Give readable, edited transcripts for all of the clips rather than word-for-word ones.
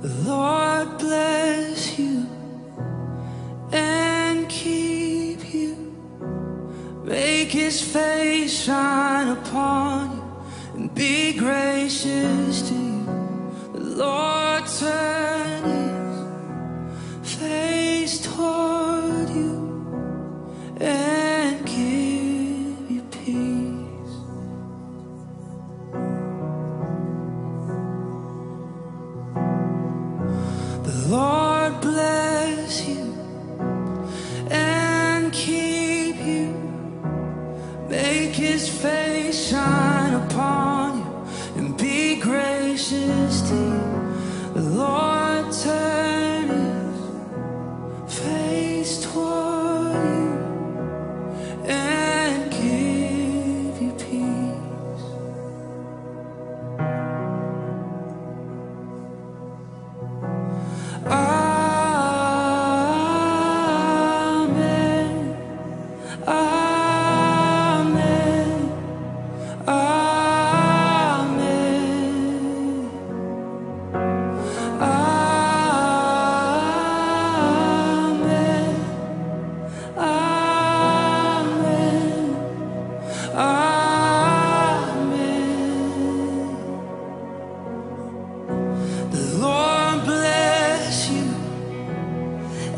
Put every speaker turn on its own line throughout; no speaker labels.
The Lord bless you and keep you. Make His face shine upon you and be gracious to you. The Lord turn His face toward you and give you peace. The Lord bless you and keep you. Make His face shine upon you and be gracious to you. The Lord turn His face toward you and give you peace. Amen. Amen. Amen. Amen. Amen. Amen. The Lord bless you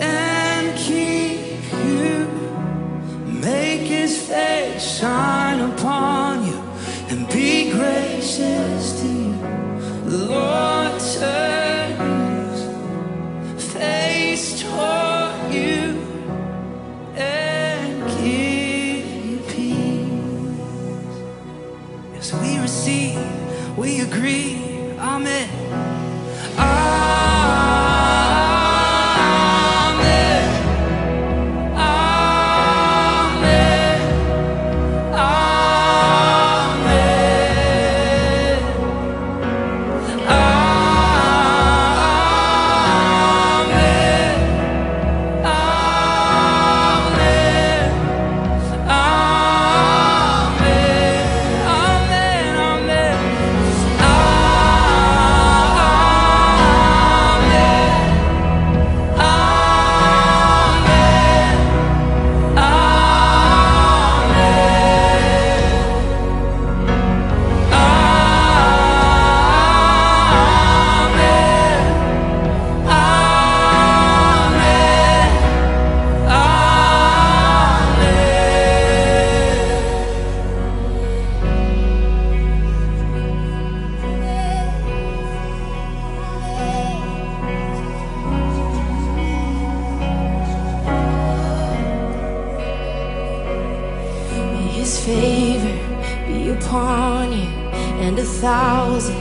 and keep you. Make His face shine upon you and be gracious to you. The Lord turn His face toward you and give you peace. Yes, we receive, we agree. Amen. Amen. Amen. Amen. Amen. His favor be upon you and 1,000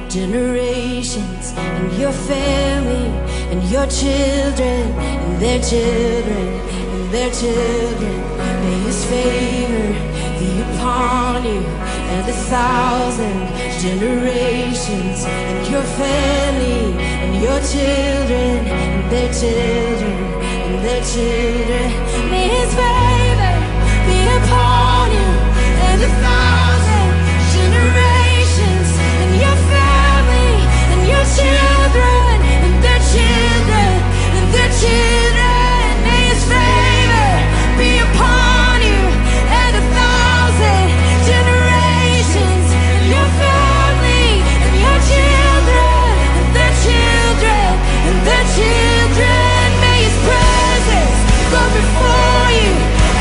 generations, and your family and your children and their children and their children. May His favor be upon you and 1,000 generations, and your family and your children and their children and their children. May His favor be upon you and 1,000 generations, and your family and your children and their children and their children. May His favor be upon you and 1,000 generations, and your family and your children and their children and their children. May His presence go before you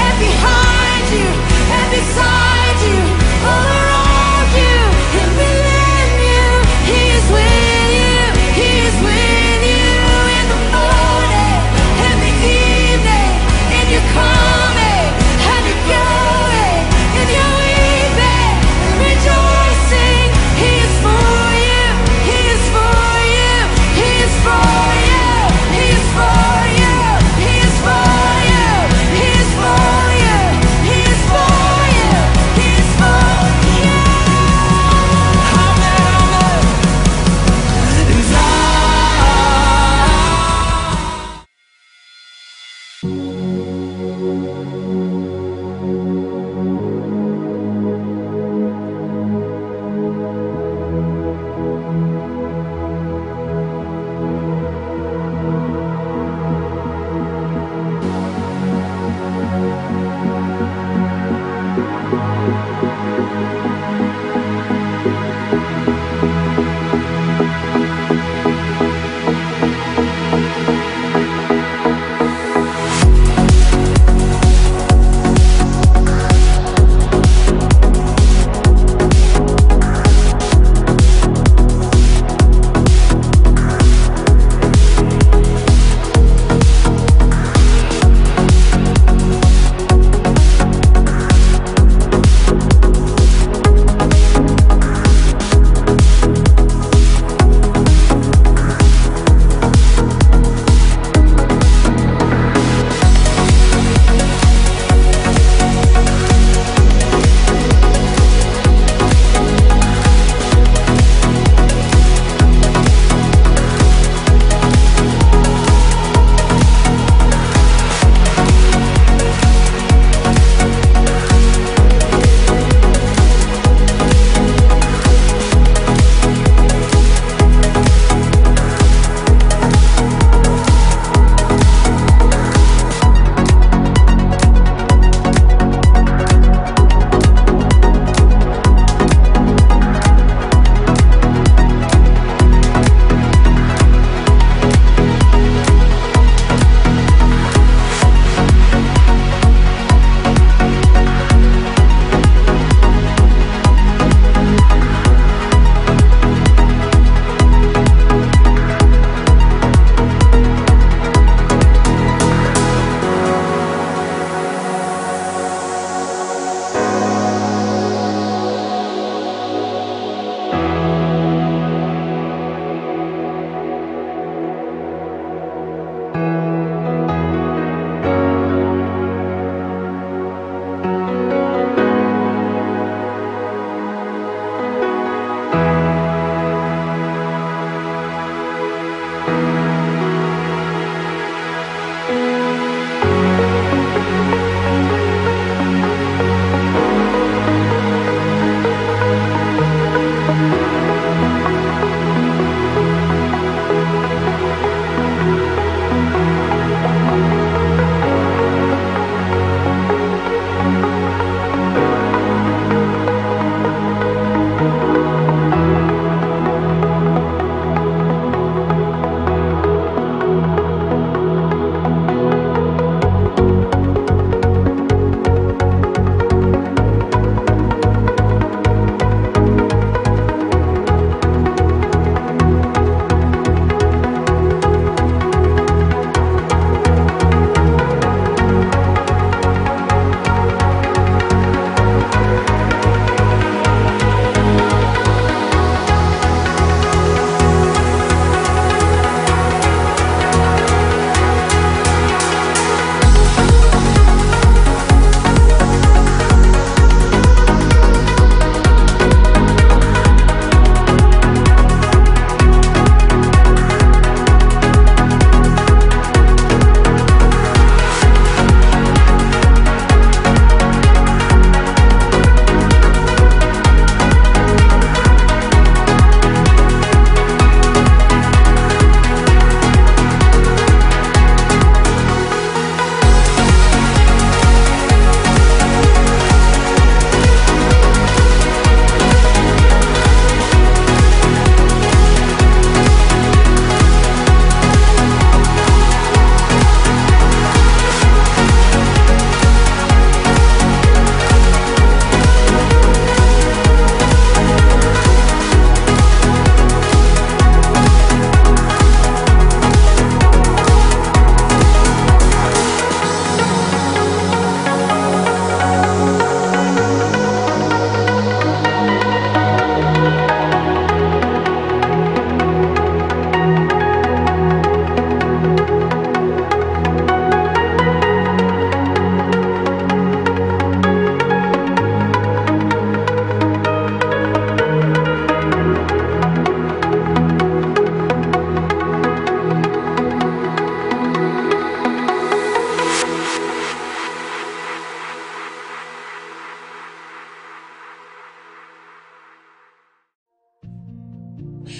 and behind you and beside you, all around you and within you. He is with you.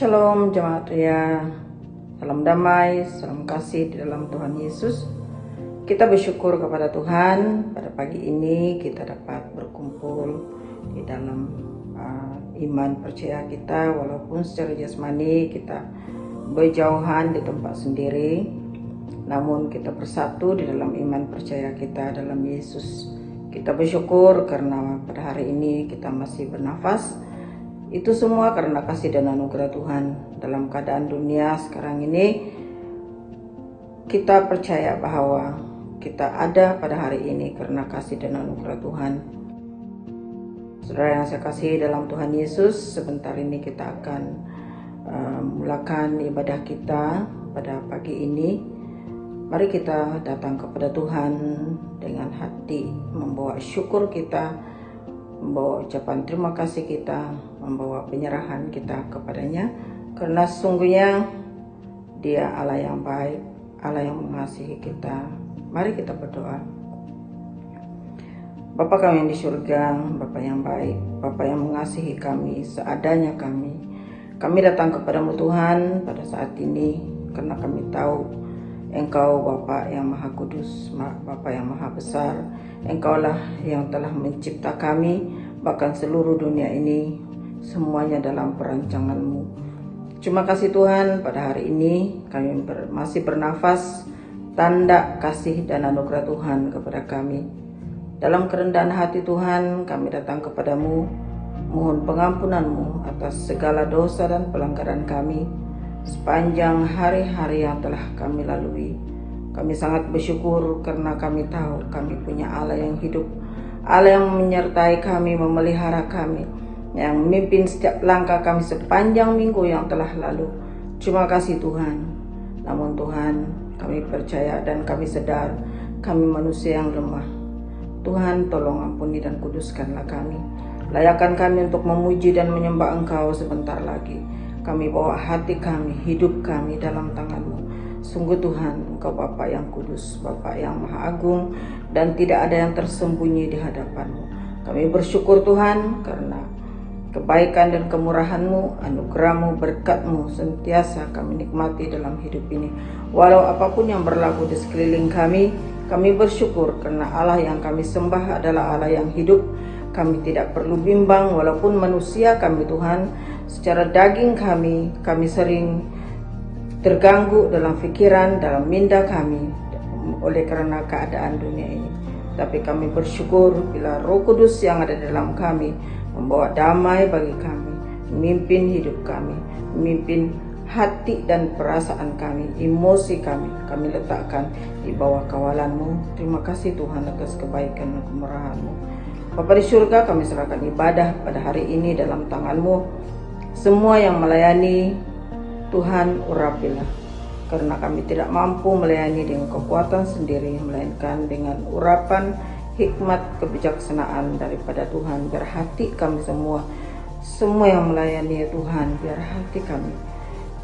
Shalom jemaat Ria, salam damai, salam kasih di dalam Tuhan Yesus. Kita bersyukur kepada Tuhan pada pagi ini kita dapat berkumpul di dalam iman percaya kita, walaupun secara jasmani kita berjauhan di tempat sendiri, namun kita bersatu di dalam iman percaya kita dalam Yesus. Kita bersyukur karena pada hari ini kita masih bernafas. Itu semua karena kasih dan anugerah Tuhan. Dalam keadaan dunia sekarang ini, kita percaya bahwa kita ada pada hari ini karena kasih dan anugerah Tuhan. Saudara yang saya kasih dalam Tuhan Yesus, sebentar ini kita akan mulakan ibadah kita pada pagi ini. Mari kita datang kepada Tuhan dengan hati membawa syukur kita, membawa ucapan terima kasih kita, membawa penyerahan kita kepadanya, karena sesungguhnya Dia Allah yang baik, Allah yang mengasihi kita. Mari kita berdoa. Bapa kami yang di surga, Bapa yang baik, Bapa yang mengasihi kami seadanya kami datang kepadamu Tuhan pada saat ini, karena kami tahu Engkau Bapa yang Maha Kudus, Bapa yang Maha Besar. Engkaulah yang telah mencipta kami, bahkan seluruh dunia ini, semuanya dalam perancangan-Mu. Terima kasih Tuhan, pada hari ini kami masih bernafas, tanda kasih dan anugerah Tuhan kepada kami. Dalam kerendahan hati Tuhan, kami datang kepadamu, mohon pengampunan-Mu atas segala dosa dan pelanggaran kami sepanjang hari-hari yang telah kami lalui. Kami sangat bersyukur karena kami tahu kami punya Allah yang hidup, Allah yang menyertai kami, memelihara kami, yang memimpin setiap langkah kami sepanjang minggu yang telah lalu. Terima kasih Tuhan. Namun Tuhan, kami percaya dan kami sadar kami manusia yang lemah. Tuhan, tolong ampuni dan kuduskanlah kami. Layakan kami untuk memuji dan menyembah Engkau sebentar lagi. Kami bawa hati kami, hidup kami dalam tangan-Mu. Sungguh Tuhan, Engkau Bapa yang kudus, Bapa yang maha agung, dan tidak ada yang tersembunyi di hadapan-Mu. Kami bersyukur Tuhan karena kebaikan dan kemurahan-Mu, anugerah-Mu, berkat-Mu sentiasa kami nikmati dalam hidup ini. Walau apapun yang berlaku di sekeliling kami bersyukur karena Allah yang kami sembah adalah Allah yang hidup. Kami tidak perlu bimbang walaupun manusia kami Tuhan, secara daging kami sering terganggu dalam pikiran, dalam minda kami oleh karena keadaan dunia ini. Tapi kami bersyukur bila Roh Kudus yang ada dalam kami membawa damai bagi kami, memimpin hidup kami, memimpin hati dan perasaan kami, emosi kami letakkan di bawah kawalan-Mu. Terima kasih Tuhan atas kebaikan dan kemurahan-Mu. Bapa di surga, kami serahkan ibadah pada hari ini dalam tangan-Mu. Semua yang melayani Tuhan, urapilah, karena kami tidak mampu melayani dengan kekuatan sendiri, melainkan dengan urapan hikmat kebijaksanaan daripada Tuhan. Biar hati kami semua yang melayani Tuhan, biar hati kami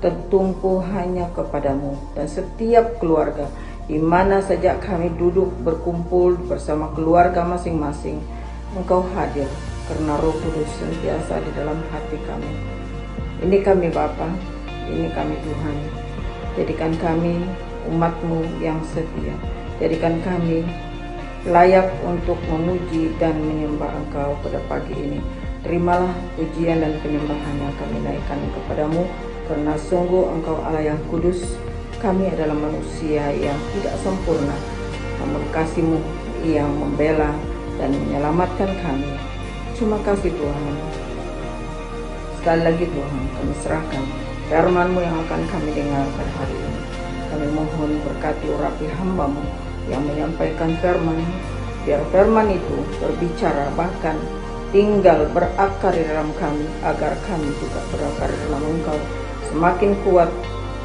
tertumpu hanya kepadamu. Dan setiap keluarga, di mana saja kami duduk berkumpul bersama keluarga masing-masing, Engkau hadir, karena Roh Kudus sentiasa di dalam hati kami. Ini kami Bapa, ini kami Tuhan. Jadikan kami umat-Mu yang setia. Jadikan kami layak untuk memuji dan menyembah Engkau pada pagi ini. Terimalah pujian dan penyembahan yang kami naikkan kepadamu, karena sungguh Engkau Allah yang kudus. Kami adalah manusia yang tidak sempurna, namun kasih-Mu yang membela dan menyelamatkan kami. Terima kasih Tuhan. Sekali lagi Tuhan, kami serahkan firman-Mu yang akan kami dengar pada hari ini. Kami mohon berkati urapi hamba-Mu yang menyampaikan firman, biar firman itu berbicara, bahkan tinggal berakar di dalam kami, agar kami juga berakar di dalam Engkau, semakin kuat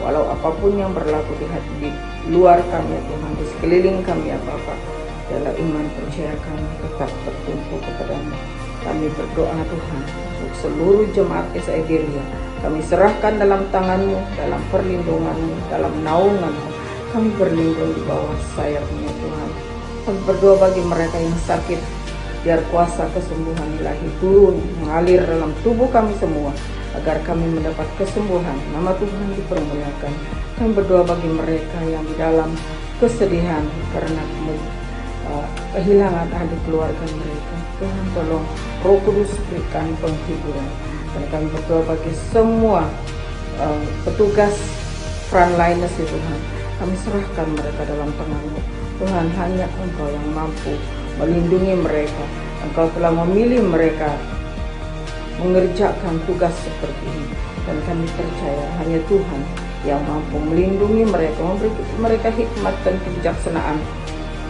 walau apapun yang berlaku di hati di luar kami ya Tuhan, di sekeliling kami ya Bapa. Dalam iman percaya kami tetap bertumpu kepada-Mu. Kami berdoa Tuhan untuk seluruh jemaat SID Ria. Kami serahkan dalam tangan-Mu, dalam perlindungan-Mu, dalam naungan-Mu. Kami berlindung di bawah sayap-Mu Tuhan. Kami berdoa bagi mereka yang sakit, biar kuasa kesembuhan ilahi turun mengalir dalam tubuh kami semua. agar kami mendapat kesembuhan. Nama Tuhan dipermuliakan. Kami berdoa bagi mereka yang di dalam kesedihan karena kehilangan ahli keluarga mereka. Tuhan tolong Roh Kudus berikan penghiburan. Dan kami berdoa bagi semua petugas frontliners ya Tuhan. Kami serahkan mereka dalam tangan-Mu. Tuhan, hanya Engkau yang mampu melindungi mereka. Engkau telah memilih mereka mengerjakan tugas seperti ini. Dan kami percaya hanya Tuhan yang mampu melindungi mereka, memberi mereka hikmat dan kebijaksanaan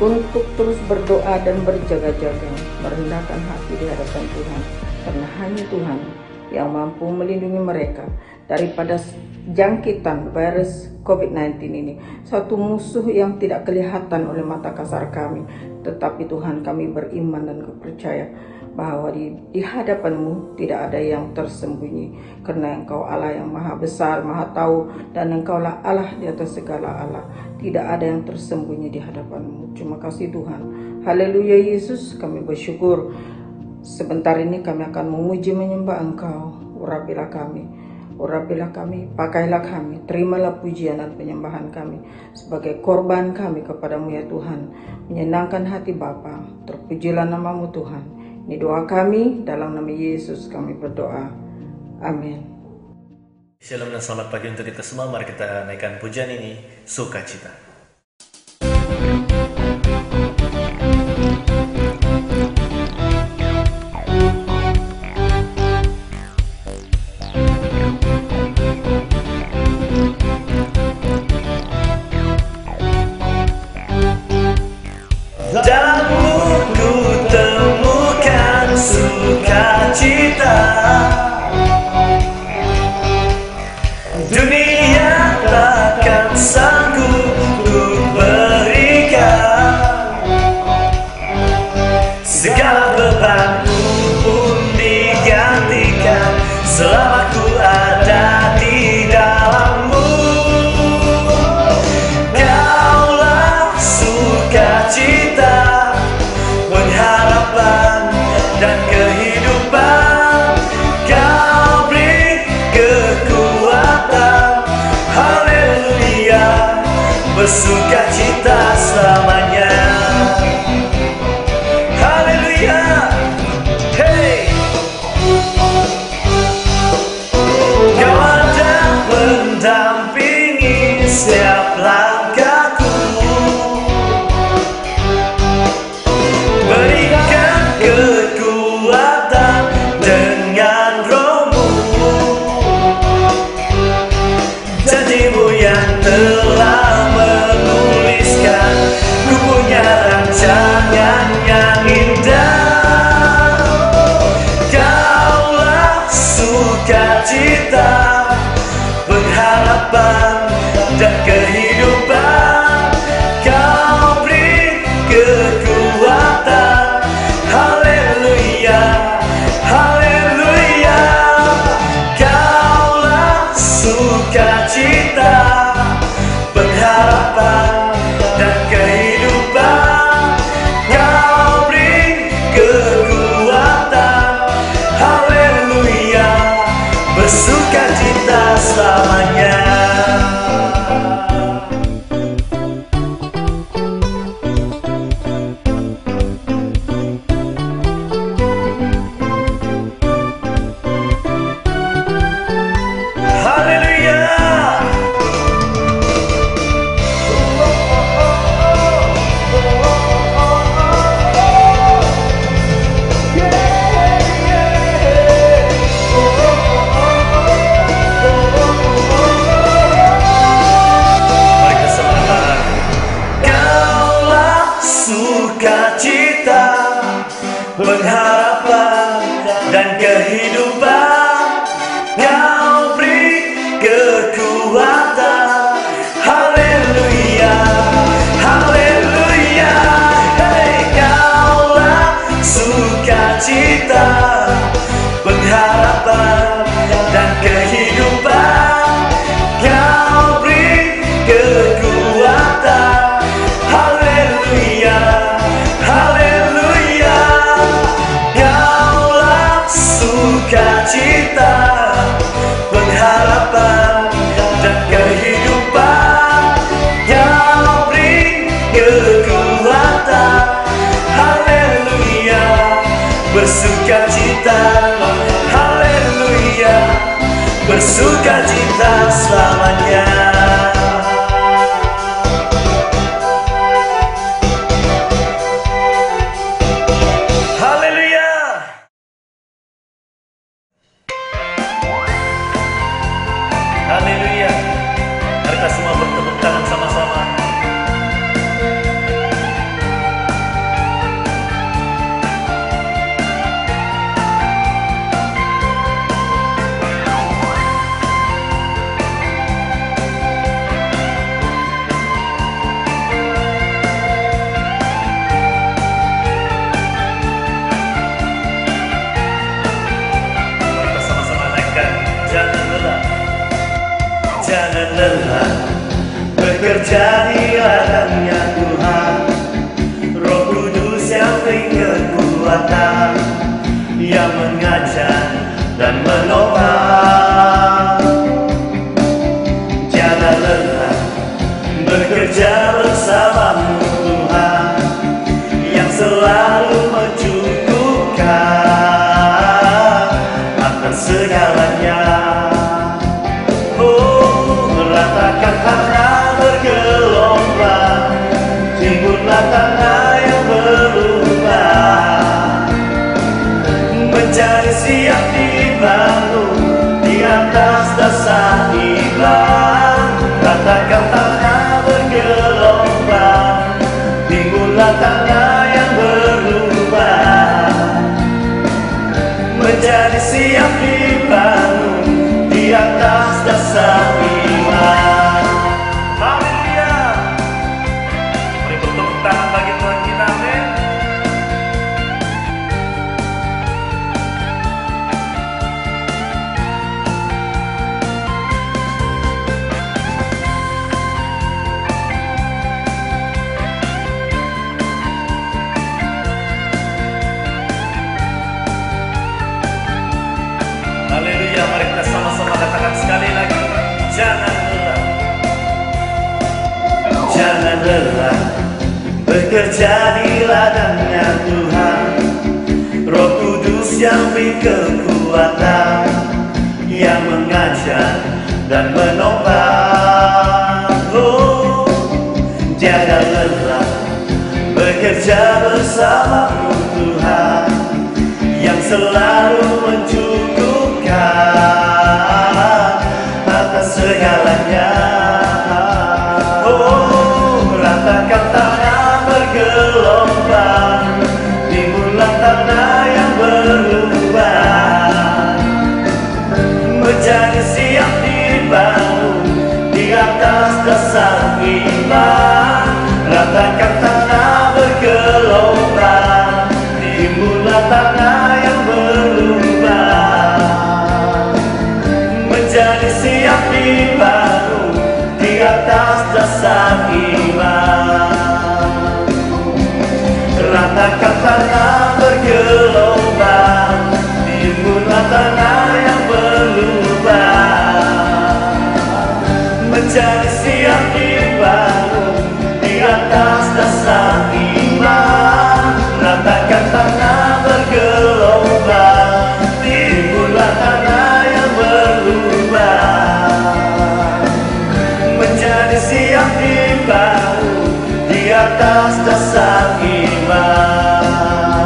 untuk terus berdoa dan berjaga-jaga, merendahkan hati di hadapan Tuhan. Karena hanya Tuhan yang mampu melindungi mereka daripada jangkitan virus COVID-19 ini. Satu musuh yang tidak kelihatan oleh mata kasar kami. Tetapi Tuhan, kami beriman dan percaya bahwa di hadapan-Mu tidak ada yang tersembunyi. Karena Engkau Allah yang maha besar, maha tahu, dan Engkaulah Allah di atas segala Allah. Tidak ada yang tersembunyi di hadapan-Mu. Terima kasih Tuhan. Haleluya Yesus, kami bersyukur. Sebentar ini kami akan memuji menyembah Engkau. Urapilah kami, pakailah kami, terimalah pujian dan penyembahan kami sebagai korban kami kepadamu ya Tuhan. Menyenangkan hati Bapa, terpujilah nama-Mu Tuhan. Ini doa kami, dalam nama Yesus kami berdoa. Amin.
Shalom dan selamat pagi untuk kita semua. Mari kita naikkan pujian ini, Sukacita. Dunia takkan sanggup untuk berikan segala bebanku pun digantikan selama ku ada di dalam-Mu. Kaulah sukacita, pengharapan dan kehidupan. Kau beri kekuatan, haleluya, bersukacita selamanya. Haleluya, hey. Kau ada mendampingi setiap langkahku, berikan kekuatan dengan Roh-Mu. Janji-Mu yang telah menuliskan, ku punya rancangan yang indah. Kaulah sukacita, pengharapan dan kehidupan. Kau beri kekuatan, haleluya, haleluya. Kaulah sukacita, pengharapan dan kehidupan. Kau beri kekuatan, haleluya, bersukacita selamanya. Haleluya. Mari kita selamat. Kaulah sukacita, pengharapan dan kehidupan. Kau beri kekuatan, haleluya, haleluya. Hey, kaulah sukacita, pengharapan dan kehidupan. Kau beri kekuatan, haleluya, haleluya. Kaulah sukacita, kekuatan. Haleluya, bersukacita. Haleluya, bersukacita selamanya. Haleluya. Mari kita semua bertepuk tangan sama-sama. Mari kita sama-sama naikkan, jangan lelah. Jangan lelah bekerja di ladangnya Tuhan. Roh Kudus yang beri kekuatan, yang mengajar dan menopang. Jangan lelah bekerja bersamamu Tuhan, yang selalu mencukupkan akan segalanya. Ratakan tanah bergelombang, timbunlah tanah yang berubah, menjadi siap dibangun di atas dasar iman. Ratakan tanah bergelombang, timbunlah tanah yang berubah, menjadi siap dibangun di atas dasar iman. Haleluya. Mari bertepuk tangan bagi Tuhan kita, amin. Haleluya, mari kita sama-sama katakan sekali lagi. Jangan lelah, jangan lelah bekerja di ladangnya Tuhan. Roh Kudus yang beri kekuatan, yang mengajar dan menopang. Oh, jangan lelah bekerja bersamamu Tuhan, yang selalu mencukupkan atas segalanya. Oh, ratakan tanah bergelombang, timbunlah tanah yang berubah, menjadi siap dibangun di atas dasar iman. Ratakan tanah bergelombang, timbunlah tanah yang berubah, menjadi siap dibangun di atas dasar iman. Ratakan tanah bergelombang, timbunlah tanah yang berubah, menjadi siap dibangun di atas dasar iman. Ratakan tanah bergelombang, timbunlah tanah yang berubah, menjadi siap dibangun di atas dasar iman.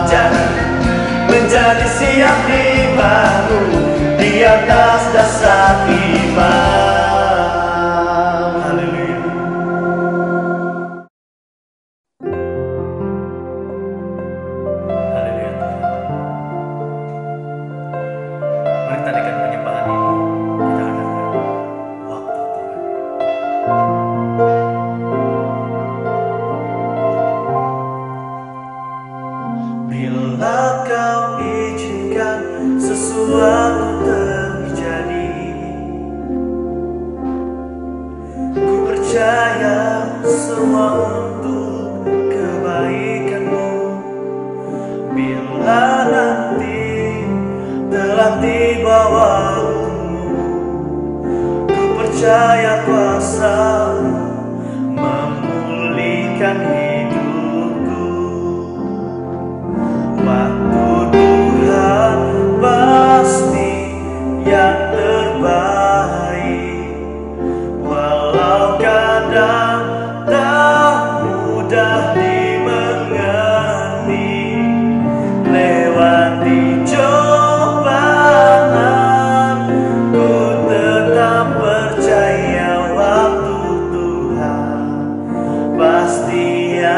Jangan menjadi siap dibangun di atas dasar iman. Haleluya. Haleluya Tuhan. Mari kita naikkan penyembahan ini. Kita adakan waktu Tuhan. Bila kau izinkan sesuatu terjadi, ku percaya semua untuk kebaikanmu. Bila nanti telah tiba waktumu, ku percaya kuasa memulihkan hidup.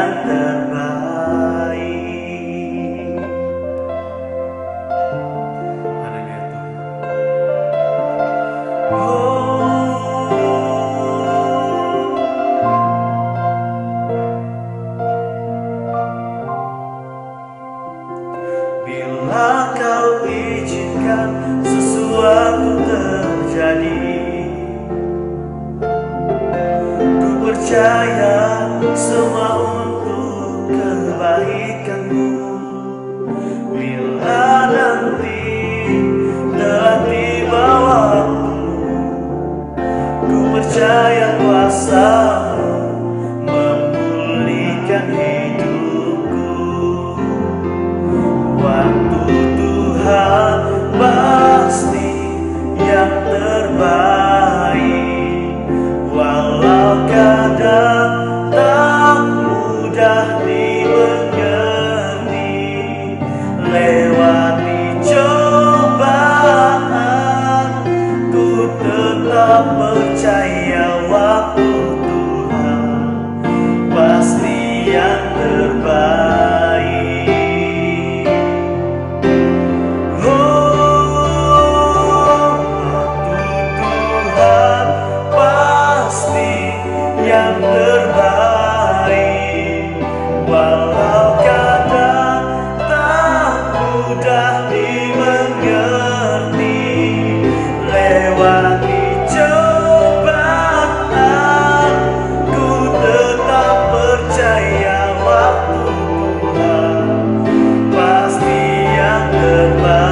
yang terbaik. Haleluya Tuhan. Bila kau izinkan sesuatu terjadi, ku percaya semua untuk kebaikanmu. Bila nanti telah tiba waktumu, ku percaya kuasa-Mu memulihkan hidupku. Waktu Tuhan pasti yang terbaik, walau kadang tak mudah dimengerti. Lewati cobaan, ku tetap percaya waktu Tuhan pasti yang terbaik. Yang terbaik, walau kadang tak mudah dimengerti. Lewati cobaan, ku tetap percaya waktu Tuhan pasti yang terbaik.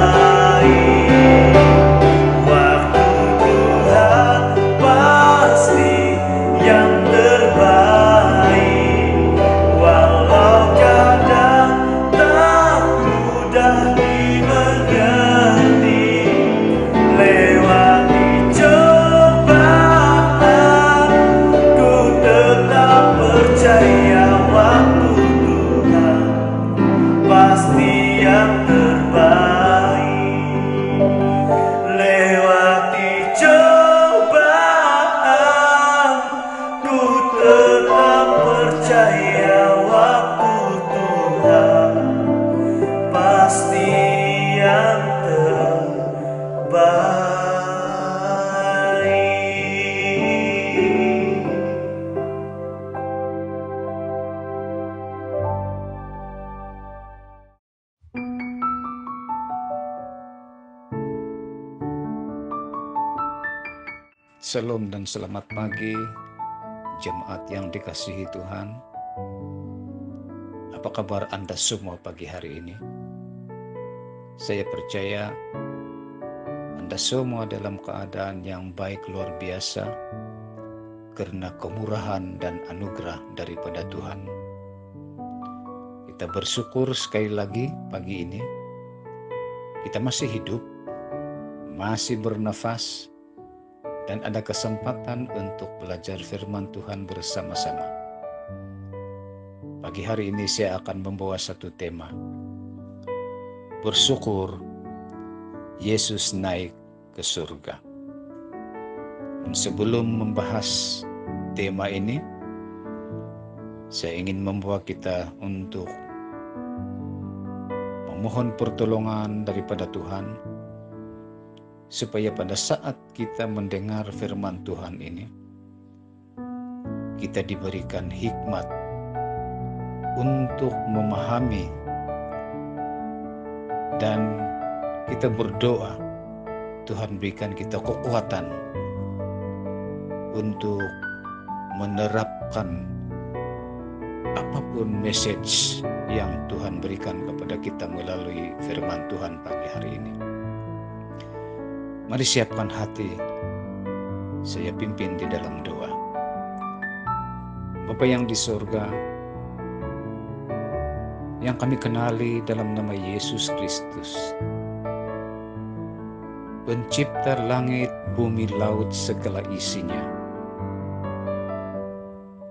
Waktu Tuhan pasti yang terbaik, walau kadang tak mudah dimengerti. Lewati cobaan, ku tetap percaya waktu Tuhan pasti yang terbaik. Lewati cobaan, ku tetap percaya waktu Tuhan pasti yang terbaik.
Shalom dan selamat pagi jemaat yang dikasihi Tuhan. Apa kabar Anda semua pagi hari ini? Saya percaya Anda semua dalam keadaan yang baik luar biasa karena kemurahan dan anugerah daripada Tuhan. Kita bersyukur sekali lagi pagi ini kita masih hidup, masih bernafas, dan ada kesempatan untuk belajar firman Tuhan bersama-sama. Pagi hari ini saya akan membawa satu tema. Bersyukur Yesus naik ke surga. Dan sebelum membahas tema ini, saya ingin membawa kita untuk memohon pertolongan daripada Tuhan, supaya pada saat kita mendengar firman Tuhan ini, kita diberikan hikmat untuk memahami, dan kita berdoa Tuhan berikan kita kekuatan untuk menerapkan apapun message yang Tuhan berikan kepada kita melalui firman Tuhan pagi hari ini. Mari siapkan hati, saya pimpin di dalam doa. Bapa yang di surga, yang kami kenali dalam nama Yesus Kristus, pencipta langit, bumi, laut, segala isinya.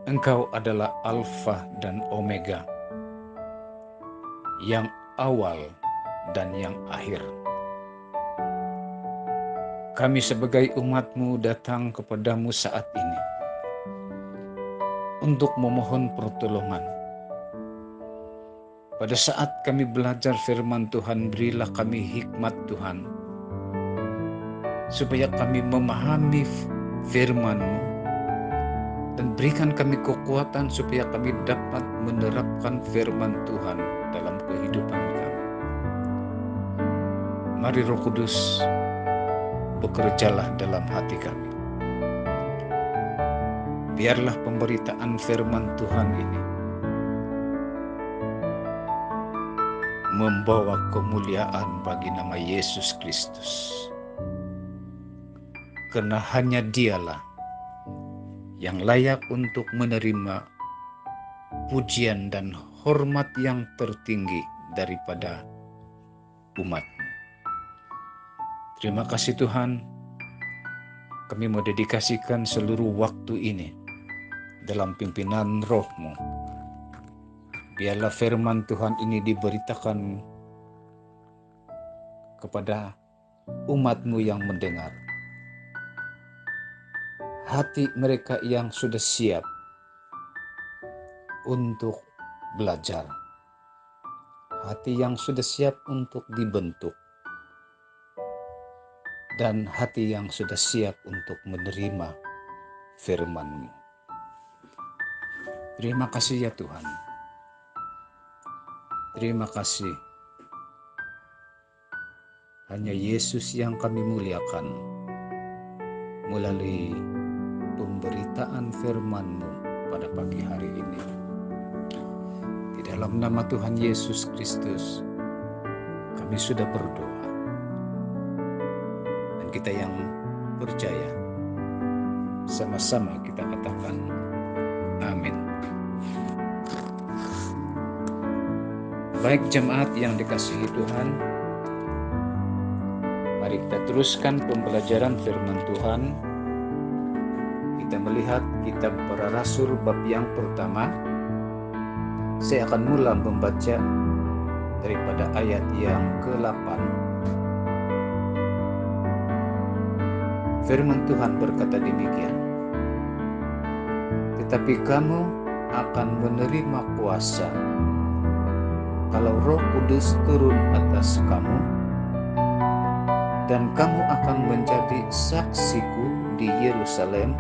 Engkau adalah Alfa dan Omega, yang awal dan yang akhir. Kami sebagai umat-Mu datang kepadamu saat ini untuk memohon pertolongan Pada saat kami belajar firman Tuhan, berilah kami hikmat Tuhan, supaya kami memahami firman-Mu, dan berikan kami kekuatan supaya kami dapat menerapkan firman Tuhan dalam kehidupan kami. Mari Roh Kudus, bekerjalah dalam hati kami. Biarlah pemberitaan firman Tuhan ini membawa kemuliaan bagi nama Yesus Kristus. Karena hanya Dialah yang layak untuk menerima pujian dan hormat yang tertinggi daripada umat-Mu. Terima kasih Tuhan, kami mau dedikasikan seluruh waktu ini dalam pimpinan Roh-Mu. Biarlah firman Tuhan ini diberitakan kepada umat-Mu yang mendengar. Hati mereka yang sudah siap untuk belajar. Hati yang sudah siap untuk dibentuk. Dan hati yang sudah siap untuk menerima firman-Mu. Terima kasih ya Tuhan. Terima kasih. Hanya Yesus yang kami muliakan melalui pemberitaan firman-Mu pada pagi hari ini. Di dalam nama Tuhan Yesus Kristus, kami sudah berdoa. Dan kita yang percaya, sama-sama kita katakan amin. Baik jemaat yang dikasihi Tuhan, mari kita teruskan pembelajaran firman Tuhan. Kita melihat kitab Para Rasul bab yang pertama. Saya akan mula membaca daripada ayat yang ke-8. Firman Tuhan berkata demikian. Tetapi kamu akan menerima kuasa kalau Roh Kudus turun atas kamu, dan kamu akan menjadi saksiku di Yerusalem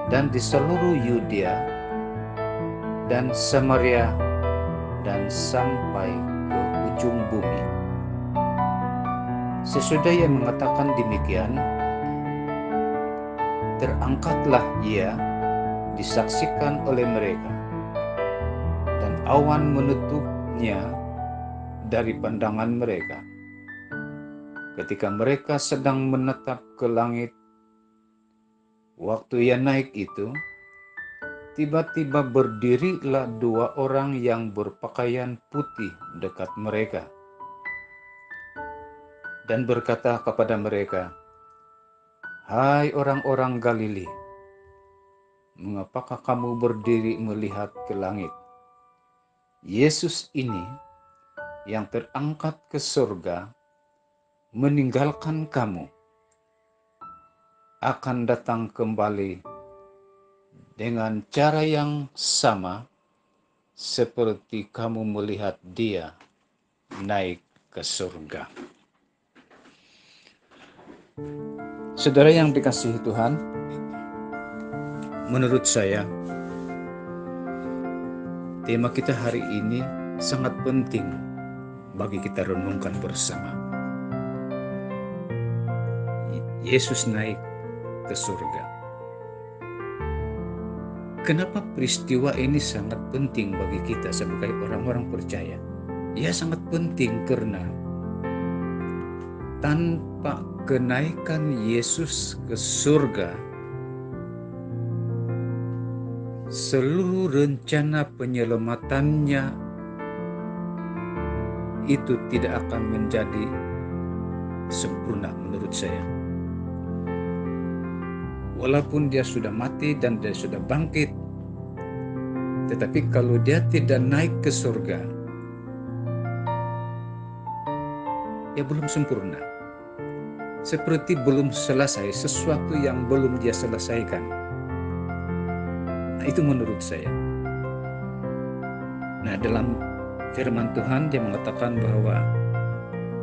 dan di seluruh Yudea dan Samaria dan sampai ke ujung bumi. Sesudah ia mengatakan demikian, terangkatlah ia disaksikan oleh mereka, dan awan menutupnya dari pandangan mereka. Ketika mereka sedang menatap ke langit, waktu ia naik itu, tiba-tiba berdirilah 2 orang yang berpakaian putih dekat mereka, dan berkata kepada mereka, "Hai orang-orang Galili, mengapakah kamu berdiri melihat ke langit? Yesus ini yang terangkat ke surga meninggalkan kamu, akan datang kembali dengan cara yang sama seperti kamu melihat Dia naik ke surga." Saudara yang dikasihi Tuhan, menurut saya tema kita hari ini sangat penting bagi kita renungkan bersama. Yesus naik ke surga. Kenapa peristiwa ini sangat penting bagi kita sebagai orang-orang percaya? Ya, sangat penting karena tanpa kenaikan Yesus ke surga, seluruh rencana penyelamatannya itu tidak akan menjadi sempurna menurut saya. Walaupun dia sudah mati dan dia sudah bangkit, tetapi kalau dia tidak naik ke surga, ya belum sempurna. Seperti belum selesai sesuatu yang belum dia selesaikan. Nah, itu menurut saya. Nah, dalam firman Tuhan dia mengatakan bahwa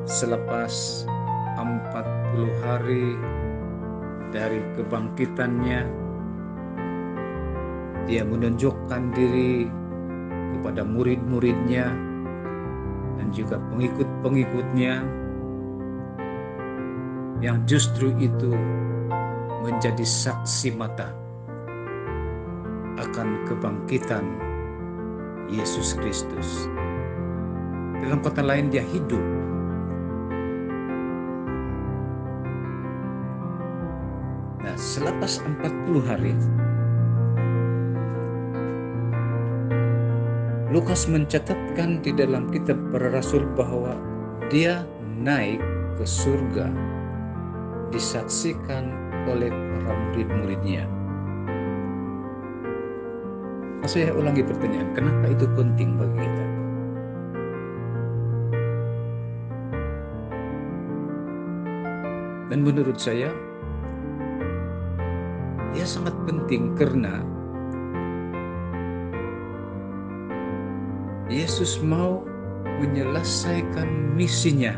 selepas 40 hari dari kebangkitannya, dia menunjukkan diri kepada murid-muridnya dan juga pengikut-pengikutnya yang justru itu menjadi saksi mata akan kebangkitan Yesus Kristus. Dalam kata lain, dia hidup. Nah, selepas 40 hari, Lukas mencatatkan di dalam kitab para rasul bahwa dia naik ke surga, disaksikan oleh para murid-muridnya. Saya ulangi pertanyaan, kenapa itu penting bagi kita? Dan menurut saya, ya sangat penting karena Yesus mau menyelesaikan misinya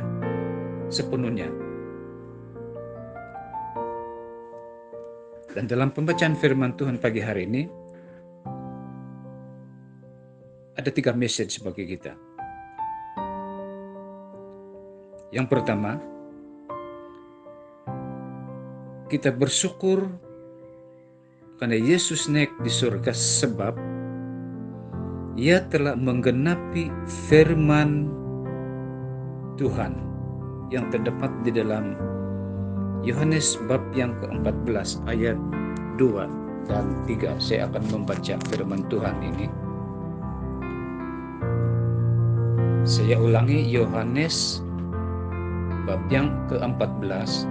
sepenuhnya. Dan dalam pembacaan firman Tuhan pagi hari ini, ada 3 message bagi kita. Yang pertama, kita bersyukur karena Yesus naik di surga sebab Ia telah menggenapi firman Tuhan yang terdapat di dalam Yohanes bab yang ke-14 ayat 2 dan 3. Saya akan membaca firman Tuhan ini. Saya ulangi, Yohanes bab yang ke-14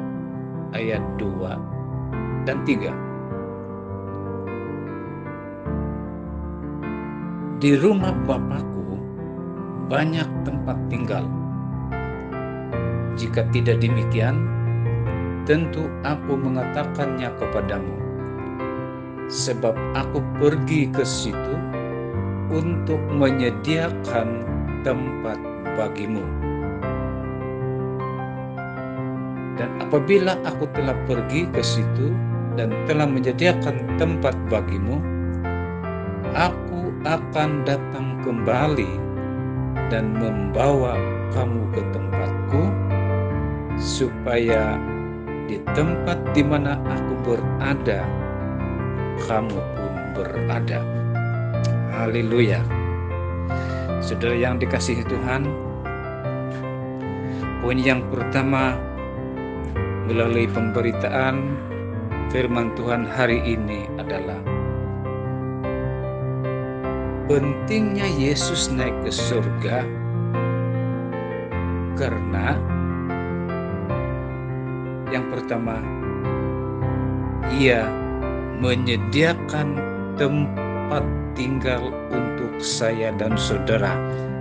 ayat 2 dan 3. Di rumah Bapakku banyak tempat tinggal. Jika tidak demikian, tentu aku mengatakannya kepadamu. Sebab aku pergi ke situ untuk menyediakan tempat bagimu. Dan apabila aku telah pergi ke situ dan telah menyediakan tempat bagimu, aku akan datang kembali dan membawa kamu ke tempatku, supaya di tempat di mana aku berada, kamu pun berada. Haleluya. Saudara yang dikasihi Tuhan, poin yang pertama melalui pemberitaan firman Tuhan hari ini adalah pentingnya Yesus naik ke surga karena yang pertama, Ia menyediakan tempat tinggal untuk saya dan saudara,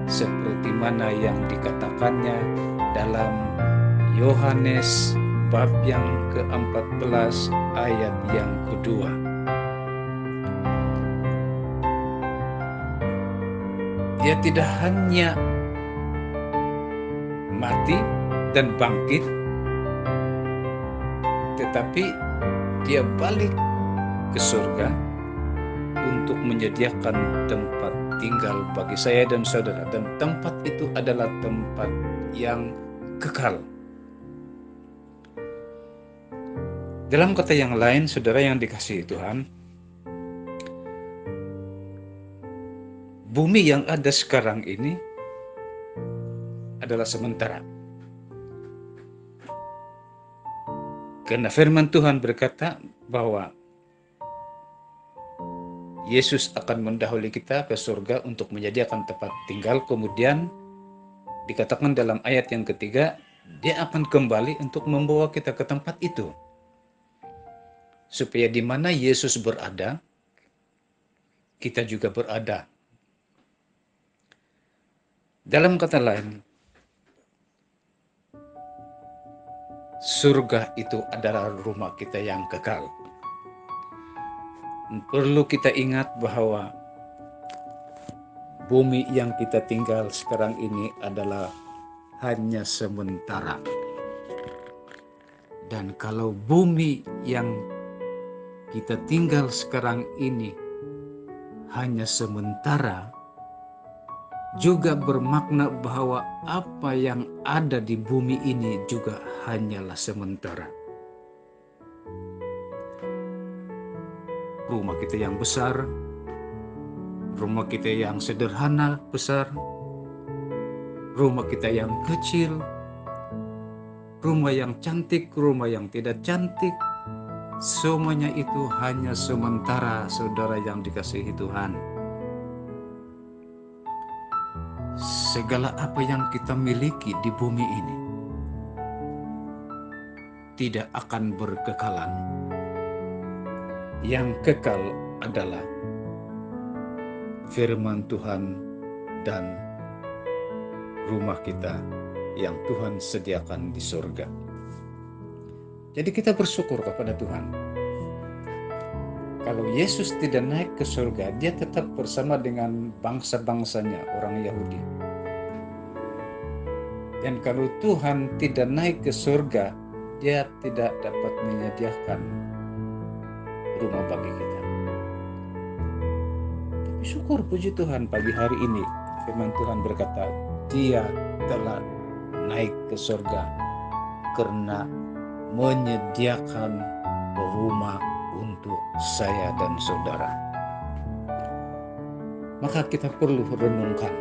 seperti mana yang dikatakannya dalam Yohanes bab yang ke-14 ayat yang kedua. Dia tidak hanya mati dan bangkit, tetapi dia balik ke surga untuk menyediakan tempat tinggal bagi saya dan saudara. Dan tempat itu adalah tempat yang kekal. Dalam kata yang lain, saudara yang dikasihi Tuhan, bumi yang ada sekarang ini adalah sementara. Karena firman Tuhan berkata bahwa Yesus akan mendahului kita ke surga untuk menyediakan tempat tinggal. Kemudian dikatakan dalam ayat yang ketiga, Dia akan kembali untuk membawa kita ke tempat itu. Supaya di mana Yesus berada, kita juga berada. Dalam kata lain, surga itu adalah rumah kita yang kekal. Perlu kita ingat bahwa bumi yang kita tinggal sekarang ini adalah hanya sementara. Dan kalau bumi yang kita tinggal sekarang ini hanya sementara, juga bermakna bahwa apa yang ada di bumi ini juga hanyalah sementara. Rumah kita yang besar, rumah kita yang sederhana besar, rumah kita yang kecil, rumah yang cantik, rumah yang tidak cantik, semuanya itu hanya sementara, saudara yang dikasihi Tuhan. Segala apa yang kita miliki di bumi ini tidak akan berkekalan. Yang kekal adalah firman Tuhan dan rumah kita yang Tuhan sediakan di surga. Jadi kita bersyukur kepada Tuhan. Kalau Yesus tidak naik ke surga, dia tetap bersama dengan bangsa-bangsanya orang Yahudi. Dan kalau Tuhan tidak naik ke surga, dia tidak dapat menyediakan rumah bagi kita. Tapi syukur puji Tuhan pagi hari ini, firman Tuhan berkata, dia telah naik ke surga karena menyediakan rumah untuk saya dan saudara. Maka kita perlu renungkan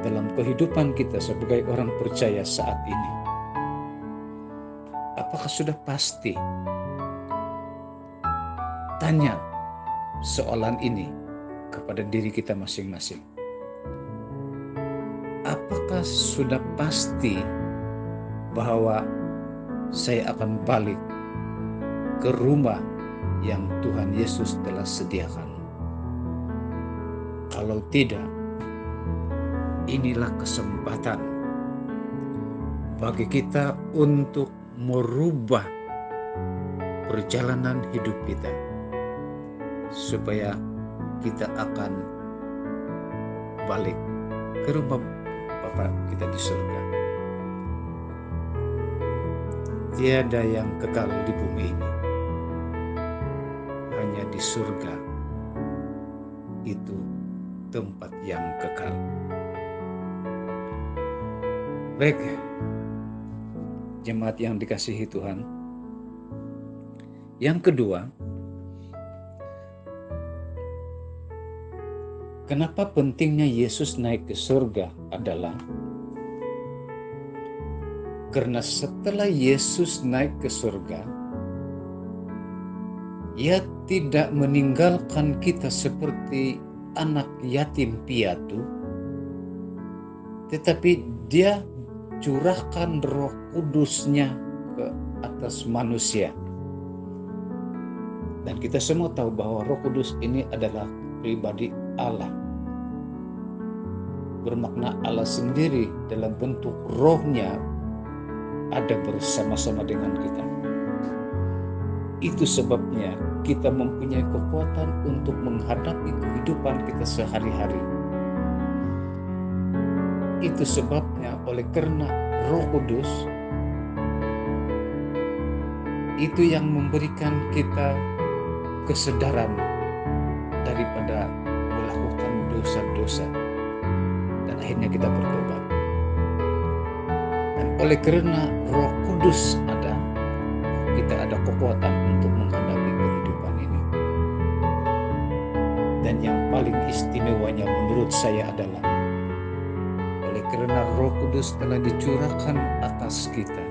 dalam kehidupan kita sebagai orang percaya saat ini. Apakah sudah pasti? Tanya soalan ini kepada diri kita masing-masing. Apakah sudah pasti bahwa saya akan balik ke rumah yang Tuhan Yesus telah sediakan? Kalau tidak, inilah kesempatan bagi kita untuk merubah perjalanan hidup kita, supaya kita akan balik ke rumah Bapa kita di surga. Tiada yang kekal di bumi ini, hanya di surga itu tempat yang kekal. Baik, jemaat yang dikasihi Tuhan. Yang kedua, kenapa pentingnya Yesus naik ke surga adalah karena setelah Yesus naik ke surga, Ia tidak meninggalkan kita seperti anak yatim piatu, tetapi Dia curahkan Roh Kudus-Nya ke atas manusia. Dan kita semua tahu bahwa Roh Kudus ini adalah pribadi Allah. Bermakna Allah sendiri dalam bentuk Roh-Nya ada bersama-sama dengan kita. Itu sebabnya kita mempunyai kekuatan untuk menghadapi kehidupan kita sehari-hari. Itu sebabnya oleh karena Roh Kudus itu yang memberikan kita kesadaran daripada melakukan dosa-dosa, dan akhirnya kita bertobat. Dan oleh karena Roh Kudus ada, kita ada kekuatan untuk menghadapi kehidupan ini. Dan yang paling istimewanya menurut saya adalah oleh karena Roh Kudus telah dicurahkan atas kita,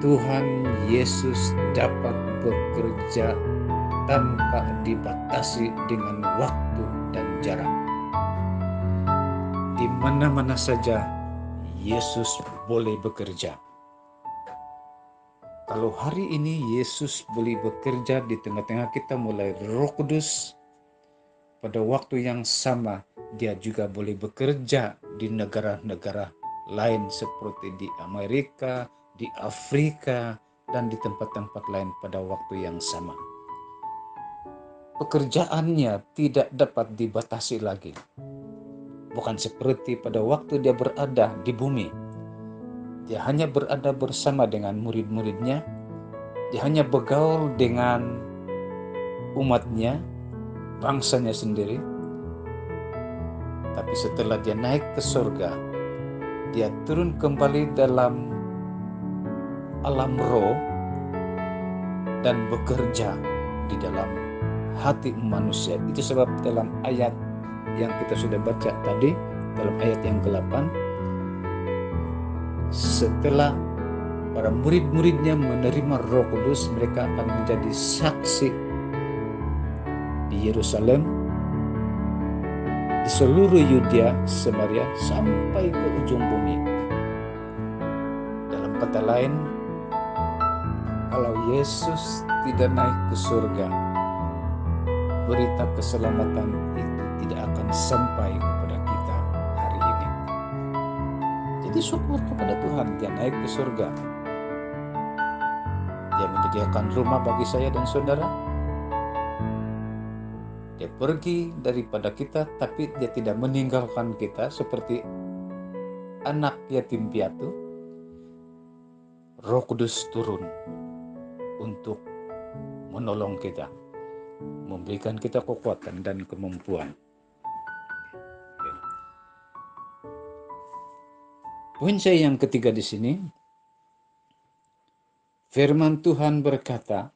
Tuhan Yesus dapat bekerja tanpa dibatasi dengan waktu dan jarak. Di mana-mana saja Yesus boleh bekerja. Kalau hari ini Yesus boleh bekerja di tengah-tengah kita mulai Roh Kudus, pada waktu yang sama Dia juga boleh bekerja di negara-negara lain seperti di Amerika, di Afrika, dan di tempat-tempat lain pada waktu yang sama. pekerjaannya tidak dapat dibatasi lagi. Bukan seperti pada waktu dia berada di bumi. Dia hanya berada bersama dengan murid-muridnya. Dia hanya bergaul dengan umatnya, bangsanya sendiri. Tapi setelah dia naik ke surga, dia turun kembali dalam alam roh dan bekerja di dalam hati manusia. Itu sebab dalam ayat yang kita sudah baca tadi, dalam ayat yang ke-8, setelah para murid-muridnya menerima Roh Kudus, mereka akan menjadi saksi di Yerusalem, di seluruh Yudea, Samaria, sampai ke ujung bumi. Dalam kata lain, kalau Yesus tidak naik ke surga, berita keselamatan itu tidak akan sampai kepada kita hari ini. Jadi syukur kepada Tuhan, dia naik ke surga. Dia menyediakan rumah bagi saya dan saudara. Dia pergi daripada kita, tapi dia tidak meninggalkan kita seperti anak yatim piatu. Roh Kudus turun untuk menolong kita, memberikan kita kekuatan dan kemampuan. Poin saya yang ketiga di sini, firman Tuhan berkata,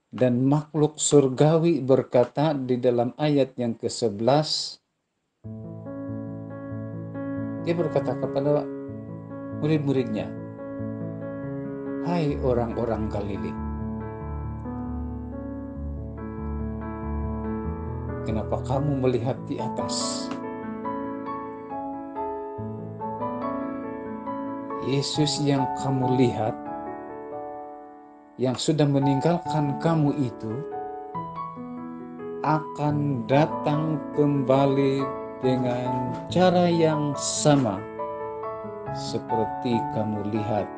dan makhluk surgawi berkata di dalam ayat yang ke-11, dia berkata kepada murid-muridnya, "Hai orang-orang Galili, kenapa kamu melihat di atas? Yesus yang kamu lihat, yang sudah meninggalkan kamu itu, akan datang kembali dengan cara yang sama seperti kamu lihat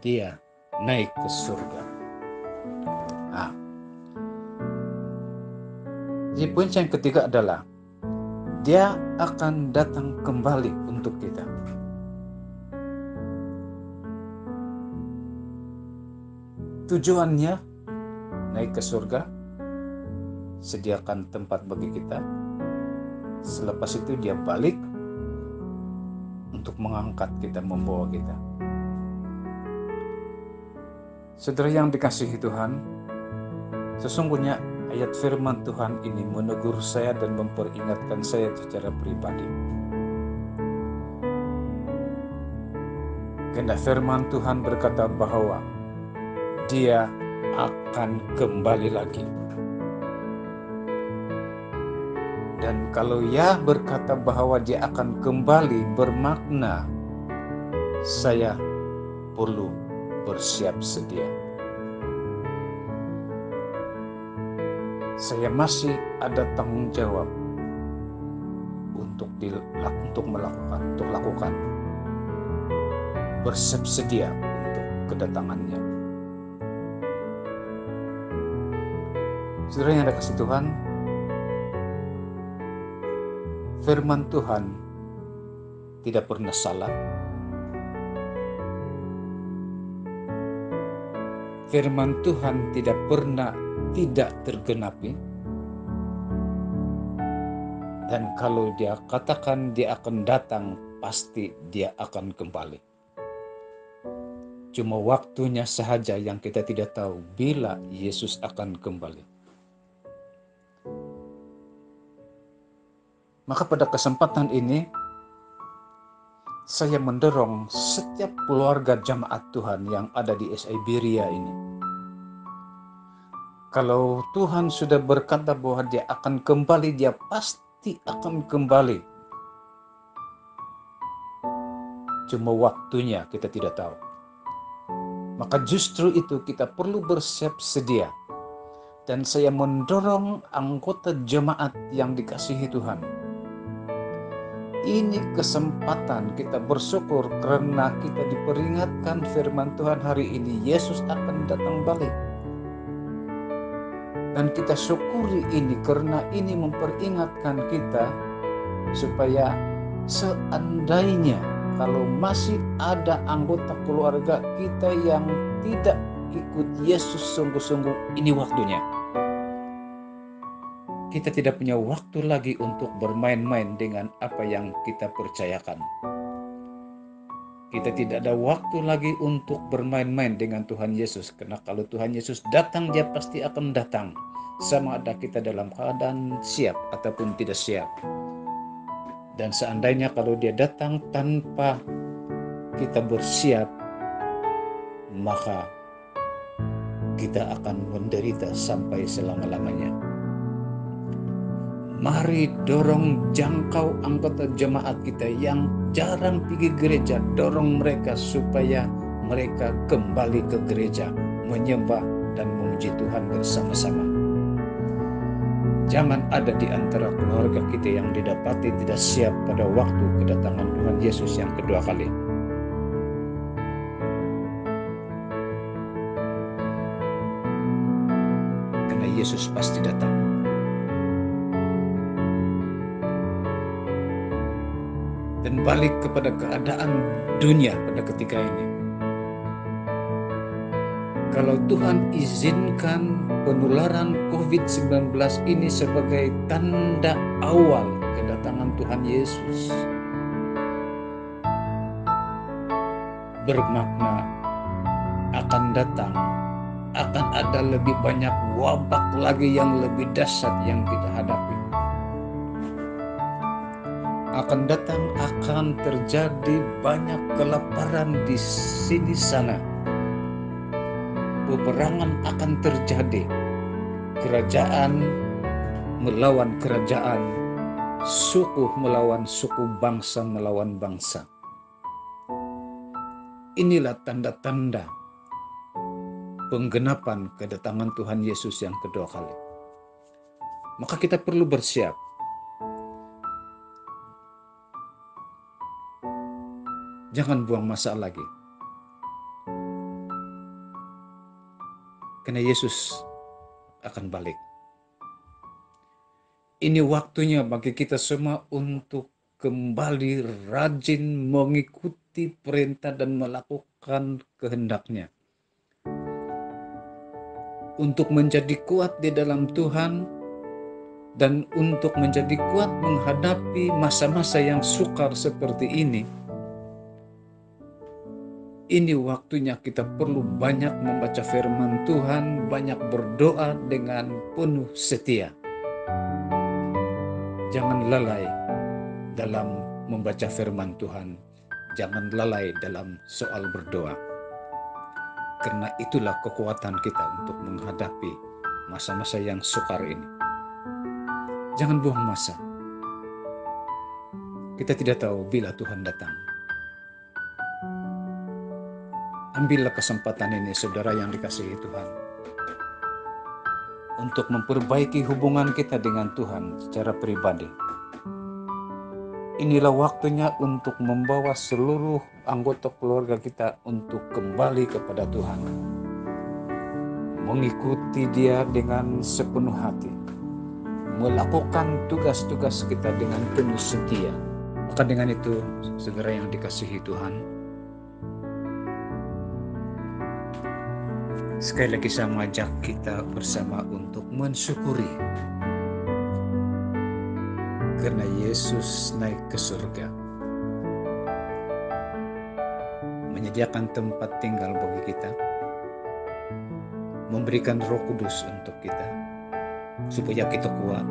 dia naik ke surga." Jadi poin yang ketiga adalah dia akan datang kembali untuk kita. Tujuannya naik ke surga, sediakan tempat bagi kita. Selepas itu dia balik untuk mengangkat kita, membawa kita. Saudara yang dikasihi Tuhan, sesungguhnya ayat firman Tuhan ini menegur saya dan memperingatkan saya secara pribadi. Karena firman Tuhan berkata bahwa dia akan kembali lagi. Dan kalau ya berkata bahwa dia akan kembali, bermakna saya perlu bersiap sedia. Saya masih ada tanggung jawab untuk lakukan, bersiap sedia untuk kedatangannya. Saudara yang ada kasih Tuhan, firman Tuhan tidak pernah salah. Firman Tuhan tidak pernah tidak tergenapi. Dan kalau dia katakan dia akan datang, pasti dia akan kembali. Cuma waktunya sahaja yang kita tidak tahu bila Yesus akan kembali. Maka pada kesempatan ini, saya mendorong setiap keluarga jamaat Tuhan yang ada di Siberia ini. Kalau Tuhan sudah berkata bahwa dia akan kembali, dia pasti akan kembali. Cuma waktunya kita tidak tahu. Maka justru itu kita perlu bersiap sedia. Dan saya mendorong anggota jemaat yang dikasihi Tuhan. Ini kesempatan kita bersyukur karena kita diperingatkan firman Tuhan hari ini, Yesus akan datang balik. Dan kita syukuri ini karena ini memperingatkan kita supaya seandainya kalau masih ada anggota keluarga kita yang tidak ikut Yesus sungguh-sungguh, ini waktunya. Kita tidak punya waktu lagi untuk bermain-main dengan apa yang kita percayakan. Kita tidak ada waktu lagi untuk bermain-main dengan Tuhan Yesus. Karena kalau Tuhan Yesus datang, dia pasti akan datang. Sama ada kita dalam keadaan siap ataupun tidak siap. Dan seandainya kalau dia datang tanpa kita bersiap, maka kita akan menderita sampai selama-lamanya. Mari dorong jangkau anggota jemaat kita yang jarang pergi gereja, dorong mereka supaya mereka kembali ke gereja, menyembah dan memuji Tuhan bersama-sama. Jangan ada di antara keluarga kita yang didapati tidak siap pada waktu kedatangan Tuhan Yesus yang kedua kali. Karena Yesus pasti datang. Dan balik kepada keadaan dunia pada ketika ini. Kalau Tuhan izinkan penularan COVID-19 ini sebagai tanda awal kedatangan Tuhan Yesus, bermakna akan datang, akan ada lebih banyak wabak lagi yang lebih dahsyat yang kita hadapi. Akan datang, akan terjadi banyak kelaparan di sini sana. Peperangan akan terjadi. Kerajaan melawan kerajaan, suku melawan suku, bangsa melawan bangsa. Inilah tanda-tanda penggenapan kedatangan Tuhan Yesus yang kedua kali. Maka kita perlu bersiap. Jangan buang masa lagi. Karena Yesus akan balik. Ini waktunya bagi kita semua untuk kembali rajin mengikuti perintah dan melakukan kehendak-Nya. Untuk menjadi kuat di dalam Tuhan dan untuk menjadi kuat menghadapi masa-masa yang sukar seperti ini. Ini waktunya kita perlu banyak membaca firman Tuhan, banyak berdoa dengan penuh setia. Jangan lalai dalam membaca firman Tuhan. Jangan lalai dalam soal berdoa. Karena itulah kekuatan kita untuk menghadapi masa-masa yang sukar ini. Jangan buang masa. Kita tidak tahu bila Tuhan datang. Ambillah kesempatan ini, saudara yang dikasihi Tuhan, untuk memperbaiki hubungan kita dengan Tuhan secara pribadi. Inilah waktunya untuk membawa seluruh anggota keluarga kita untuk kembali kepada Tuhan. Mengikuti Dia dengan sepenuh hati. Melakukan tugas-tugas kita dengan penuh setia. Maka dengan itu, saudara yang dikasihi Tuhan, sekali lagi saya mengajak kita bersama untuk mensyukuri karena Yesus naik ke surga, menyediakan tempat tinggal bagi kita, memberikan Roh Kudus untuk kita supaya kita kuat,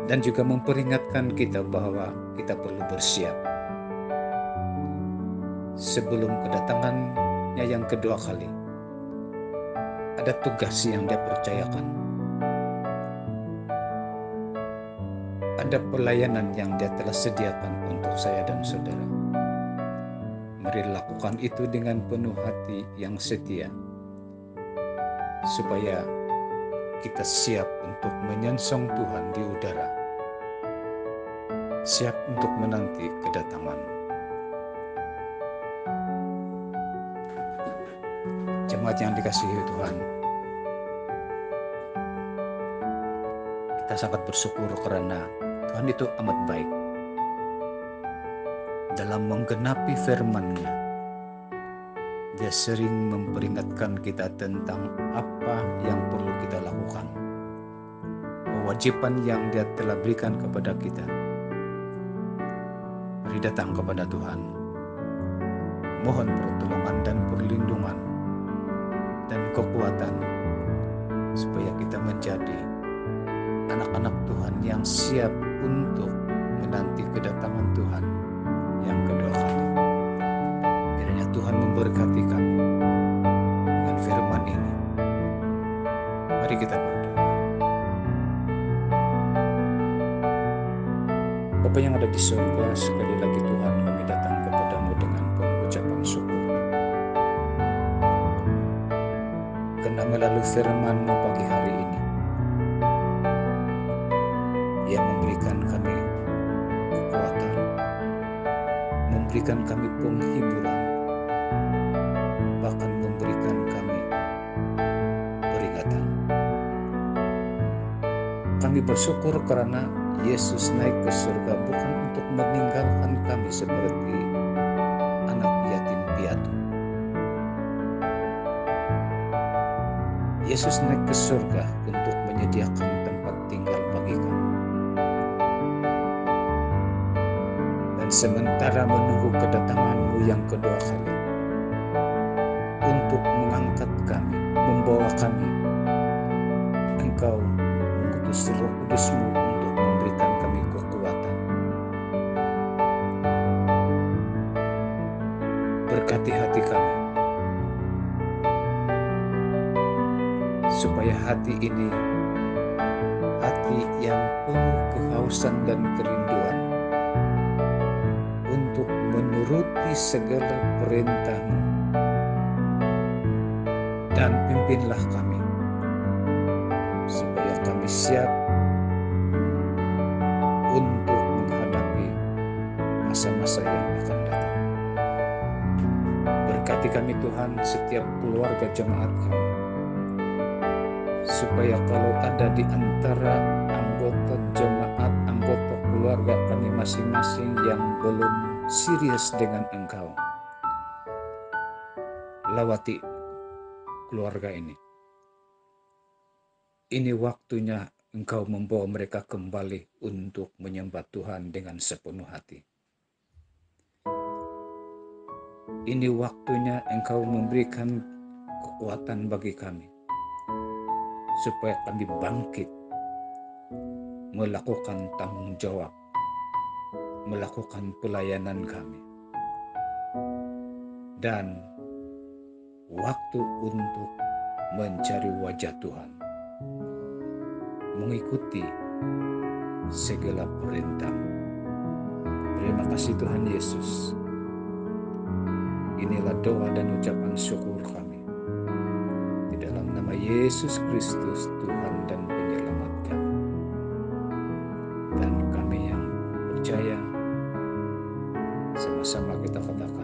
dan juga memperingatkan kita bahwa kita perlu bersiap sebelum kedatangannya yang kedua kali. Ada tugas yang Dia percayakan. Ada pelayanan yang Dia telah sediakan untuk saya dan saudara. Mari lakukan itu dengan penuh hati yang setia, supaya kita siap untuk menyongsong Tuhan di udara, siap untuk menanti kedatangan. Jemaat yang dikasihi Tuhan, Kita sangat bersyukur karena Tuhan itu amat baik. Dalam menggenapi firman-Nya, Dia sering memperingatkan kita tentang apa yang perlu kita lakukan. Kewajiban yang Dia telah berikan kepada kita. Mari datang kepada Tuhan. Mohon pertolongan dan perlindungan dan kekuatan supaya kita menjadi anak-anak Tuhan yang siap untuk menanti kedatangan Tuhan yang kedua kali. Kiranya Tuhan memberkati kami dengan firman ini. Mari kita berdoa. Bapa yang ada di surga, sekali lagi Tuhan, kami datang kepadamu dengan pengucapan syukur. Karena melalui firman-Mu pagi hari ini, Ia memberikan kami kekuatan, memberikan kami penghiburan, bahkan memberikan kami peringatan. Kami bersyukur karena Yesus naik ke surga bukan untuk meninggalkan kami seperti anak yatim piatu. Yesus naik ke surga untuk menyediakan tempat tinggal bagi kami. Dan sementara menunggu kedatangan-Mu yang kedua kali, untuk mengangkat kami, membawa kami, Engkau mengutus Roh Kudus-Mu untuk memberikan kami kekuatan. Berkati hati kami, supaya hati ini hati yang penuh kehausan dan kerinduan untuk menuruti segala perintah-Mu, dan pimpinlah kami supaya kami siap untuk menghadapi masa-masa yang akan datang. Berkati kami Tuhan, setiap keluarga jemaat kami, supaya kalau ada di antara anggota jemaat, anggota keluarga kami masing-masing yang belum serius dengan Engkau, lawati keluarga ini. Ini waktunya Engkau membawa mereka kembali untuk menyembah Tuhan dengan sepenuh hati. Ini waktunya Engkau memberikan kekuatan bagi kami, supaya kami bangkit, melakukan tanggung jawab, melakukan pelayanan kami. Dan waktu untuk mencari wajah Tuhan, mengikuti segala perintah. Terima kasih Tuhan Yesus. Inilah doa dan ucapan syukur kami. Di dalam nama Yesus Kristus, Tuhan dan Penyelamat kami. Dan kami yang percaya, sama-sama kita katakan,